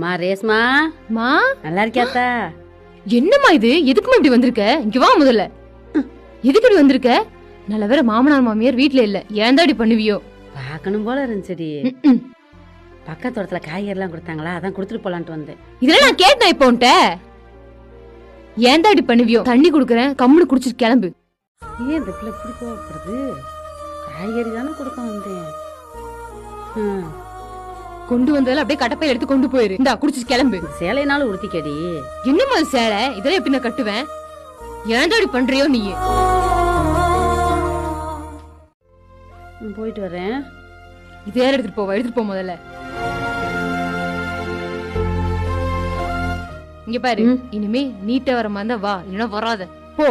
மா ரேஸ்மா மா நல்லா இருக்கியாத்தா? என்னம்மா இது? எதுக்குமா இப்படி வந்திருக்க? இங்க வா முதல்ல. எதுக்கு இப்படி வந்திருக்க? நல்ல வேற மாமனார் மாமியார் வீட்ல இல்ல. ஏன்டா இப்படி பண்ணுவியோ? பார்க்கணும் போல இருந்துச்சுடி. பக்கத்து தோட்டத்துல காய்கறி எல்லாம் கொடுத்தாங்களா, அதான் கொடுத்துட்டு போலான்ட்டு வந்தேன். இதெல்லாம் நான் கேட்டேன் இப்போ உன்ட்ட. ஏன்டா இப்படி பண்ணுவியோ? தண்ணி குடுக்கறேன், கம்முனு குடிச்சிட்டு கிளம்பு. ஏன் இந்த பிள்ளை இப்படி கோவப்படுது? காய்கறி தானே கொடுக்க வந்தேன். கொண்டு வந்ததுல அப்படியே கட்டப்பையில எடுத்து கொண்டு போயிரு. இந்தா குடிச்சிட்டு கிளம்பு. சேலைனாலும் உடுத்திக்கடி. என்னம்மா சேலை? இதெல்லாம் எப்படி நான் கட்டுவேன்? ஏன்டா இப்படி பண்றியோ நீ? போயிட்டு வரேன். இது யார் எடுத்துட்டு போவா? எடுத்துட்டு போ முதல்ல. இங்க பாரு, இனிமே நீட்ட வர மாதிரி வா, இல்லைன்னா வராத போ.